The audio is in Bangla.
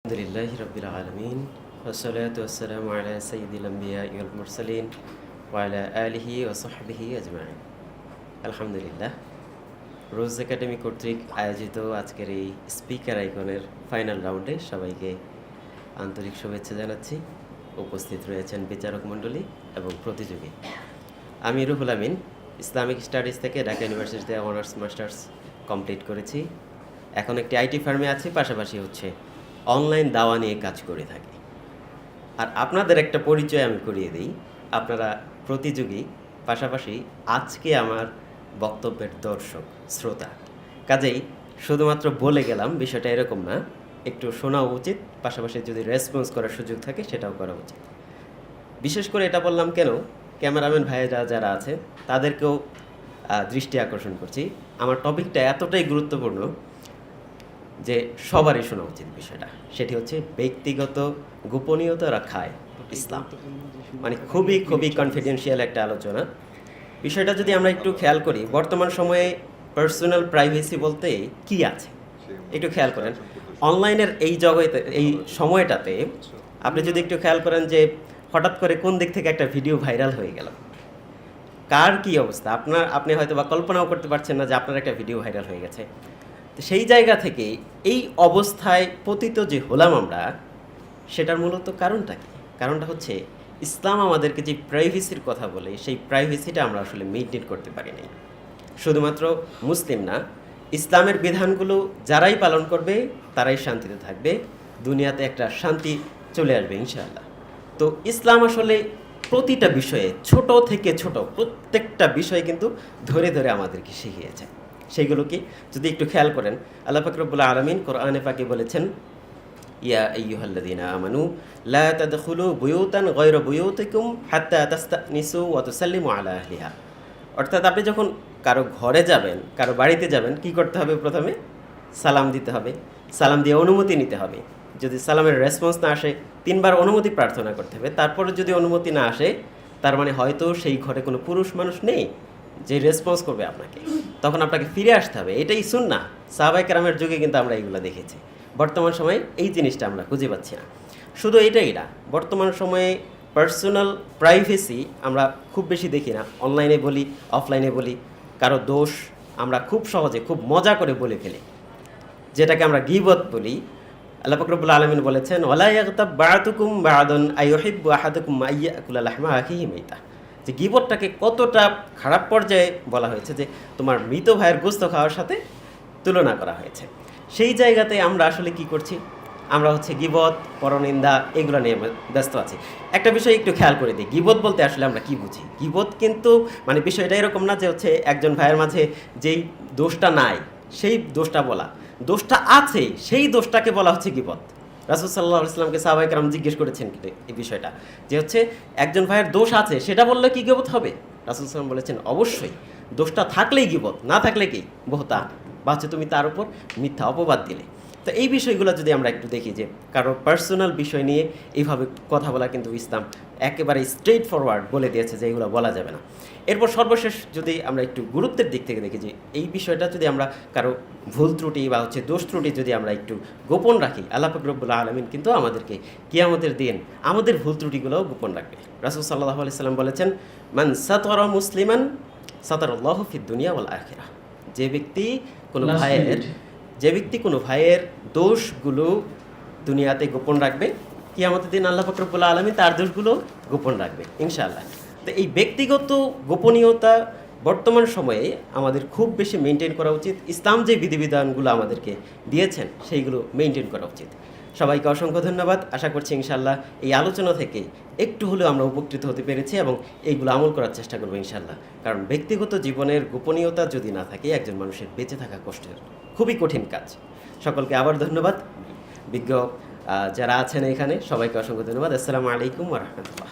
আলহামদুলিল্লাহি রাব্বিল আলামিন ওয়াসসালাতু ওয়াসসালামু আলা সাইয়্যিদিল আমবিয়াই ওয়াল মুরসালিন ওয়া আলা আলিহি ওয়া সাহবিহি আজমাইন। আলহামদুলিল্লাহ, রোজ একাডেমি কর্তৃক আয়োজিত আজকের এই স্পিকার আইকনের ফাইনাল রাউন্ডে সবাইকে আন্তরিক শুভেচ্ছা জানাচ্ছি। উপস্থিত রয়েছেন বিচারক মণ্ডলী এবং প্রতিযোগী। আমি রুহুল আমিন, ইসলামিক স্টাডিজ থেকে ঢাকা ইউনিভার্সিটিতে অনার্স মাস্টার্স কমপ্লিট করেছি। এখন একটি আইটি ফার্মে আছি, পাশাপাশি অনলাইন দাওয়া নিয়ে কাজ করে থাকি। আর আপনাদের একটা পরিচয় আমি করিয়ে দিই, আপনারা প্রতিযোগী, পাশাপাশি আজকে আমার বক্তব্যের দর্শক শ্রোতা। কাজেই শুধুমাত্র বলে গেলাম বিষয়টা এরকম না, একটু শোনা উচিত, পাশাপাশি যদি রেসপন্স করার সুযোগ থাকে সেটাও করা উচিত। বিশেষ করে এটা বললাম কেন, ক্যামেরাম্যান ভাইয়েরা যারা আছে তাদেরকেও দৃষ্টি আকর্ষণ করছি। আমার টপিকটা এতটাই গুরুত্বপূর্ণ যে সবারই শোনা উচিত বিষয়টা। সেটি হচ্ছে ব্যক্তিগত গোপনীয়তা রক্ষায় ইসলাম। মানে খুবই খুবই কনফিডেন্সিয়াল একটা আলোচনা। বিষয়টা যদি আমরা একটু খেয়াল করি, বর্তমান সময়ে পার্সোনাল প্রাইভেসি বলতে কি আছে একটু খেয়াল করেন। অনলাইনের এই জগতে, এই সময়টাতে আপনি যদি একটু খেয়াল করেন যে হঠাৎ করে কোন দিক থেকে একটা ভিডিও ভাইরাল হয়ে গেল, কার কি অবস্থা আপনি হয়তো বা কল্পনাও করতে পারছেন না যে আপনার একটা ভিডিও ভাইরাল হয়ে গেছে। তো সেই জায়গা থেকে এই অবস্থায় পতিত যে হলাম আমরা, সেটার মূলত কারণটা কি? কারণটা হচ্ছে ইসলাম আমাদেরকে যে প্রাইভেসির কথা বলে, সেই প্রাইভেসিটা আমরা আসলে মেনটেন করতে পারি নাই। শুধুমাত্র মুসলিম না, ইসলামের বিধানগুলো যারাই পালন করবে তারাই শান্তিতে থাকবে, দুনিয়াতে একটা শান্তি চলে আসবে ইনশাআল্লাহ। তো ইসলাম আসলে প্রতিটা বিষয়ে, ছোট থেকে ছোট প্রত্যেকটা বিষয় কিন্তু ধরে ধরে আমাদেরকে শিখিয়েছে। সেইগুলোকে যদি একটু খেয়াল করেন, আল্লাহ পাক রব্বুল আলামিন কোরআনে পাকে বলেছেন, ইয়া আইয়ুহাল্লাযীনা আমানু লা তাদখুলু বুয়ুতান গায়রা বুয়ুতিকুম হাত্তা তাস্তানিসু ওয়া তুসাল্লিমু আলা আহলিহা। অর্থাৎ আপনি যখন কারো ঘরে যাবেন, কারো বাড়িতে যাবেন, কি করতে হবে? প্রথমে সালাম দিতে হবে, সালাম দিয়ে অনুমতি নিতে হবে। যদি সালামের রেসপন্স না আসে, 3 বার অনুমতি প্রার্থনা করতে হবে। তারপরে যদি অনুমতি না আসে, তার মানে হয়তো সেই ঘরে কোনো পুরুষ মানুষ নেই যে রেসপন্স করবে আপনাকে, তখন আপনাকে ফিরে আসতে হবে। এটাই সুন্নাহ। সাহাবায়ে কেরামের যুগে কিন্তু আমরা এইগুলো দেখেছি। বর্তমান সময়ে এই জিনিসটা আমরা খুঁজে পাচ্ছি না। শুধু এটাই না, বর্তমান সময়ে পার্সোনাল প্রাইভেসি আমরা খুব বেশি দেখি না। অনলাইনে বলি, অফলাইনে বলি, কারো দোষ আমরা খুব সহজে, খুব মজা করে বলে ফেলি, যেটাকে আমরা গীবত বলি। আল্লাহ পাক রব্বুল আলামিন বলেছেন, ওয়ালা ইয়াগতাব বা'দুকুম বা'দান আইয়ুহিব্বু আহাদুকুম আইয়াকুলা লাহমা আখিহি মাইতা। যে গীবতটাকে কতটা খারাপ পর্যায়ে বলা হয়েছে, যে তোমার মৃত ভাইয়ের গোশত খাওয়ার সাথে তুলনা করা হয়েছে। সেই জায়গাতে আমরা আসলে কি করছি? আমরা গীবত, পরনিন্দা, এগুলো নিয়ে ব্যস্ত আছি। একটা বিষয় একটু খেয়াল করে দিই, গীবত বলতে আসলে আমরা কি বুঝি? গীবত কিন্তু মানে বিষয়টা এরকম না যে একজন ভাইয়ের মাঝে যেই দোষটা নাই সেই দোষটা বলা, দোষটা আছে সেই দোষটাকে বলা হচ্ছে গীবত। রাসূল সাল্লাল্লাহু আলাইহি ওয়াসাল্লামকে সাহাবায়ে কেরাম জিজ্ঞেস করেছেন এই বিষয়টা, যে একজন ভাইয়ের দোষ আছে সেটা বললে কি গীবত হবে? রাসূল সাল্লাল্লাহু বলেছেন, অবশ্যই। দোষটা থাকলেই গীবত, না থাকলে কি বহতান, বা তুমি তার উপর মিথ্যা অপবাদ দিলে। তো এই বিষয়গুলো যদি আমরা একটু দেখি, যে কারো পার্সোনাল বিষয় নিয়ে এইভাবে কথা বলা কিন্তু ইসলাম একেবারে স্ট্রেট ফরওয়ার্ড বলে দিয়েছে যে এইগুলো বলা যাবে না। এরপর সর্বশেষ যদি আমরা একটু গুরুত্বের দিক থেকে দেখি, যে এই বিষয়টা যদি আমরা কারো ভুল ত্রুটি বা দোষ ত্রুটি যদি আমরা একটু গোপন রাখি, আল্লাহ পাক রব্বুল আলামিন কিন্তু আমাদেরকে কিয়ামতের দিন আমাদের ভুল ত্রুটিগুলোও গোপন রাখবে। রাসূল সাল্লাল্লাহু আলাইহি সাল্লাম বলেছেন, মান সাতারা মুসলিমান সাতারাল্লাহু ফিদ দুনিয়া ওয়াল আখিরাহ। যে ব্যক্তি কোনো ভাইয়ের দোষগুলো দুনিয়াতে গোপন রাখবে, কিয়ামতের দিন আল্লাহ পাক রব্বুল আলামিন তার দোষগুলো গোপন রাখবে ইনশাআল্লাহ। তো এই ব্যক্তিগত গোপনীয়তা বর্তমান সময়ে আমাদের খুব বেশি মেনটেন করা উচিত। ইসলাম যে বিধিবিধানগুলো আমাদেরকে দিয়েছেন সেইগুলো মেনটেন করা উচিত। সবাইকে অসংখ্য ধন্যবাদ। আশা করছি ইনশাআল্লাহ এই আলোচনা থেকে একটু হলেও আমরা উপকৃত হতে পেরেছি এবং এইগুলো আমল করার চেষ্টা করবো ইনশাআল্লাহ। কারণ ব্যক্তিগত জীবনের গোপনীয়তা যদি না থাকে, একজন মানুষের বেঁচে থাকা কষ্টের, খুবই কঠিন কাজ। সকলকে আবার ধন্যবাদ। বিজ্ঞ যারা আছেন এখানে সবাইকে অসংখ্য ধন্যবাদ। আসসালামু আলাইকুম ওয়া রাহমাতুল্লাহ।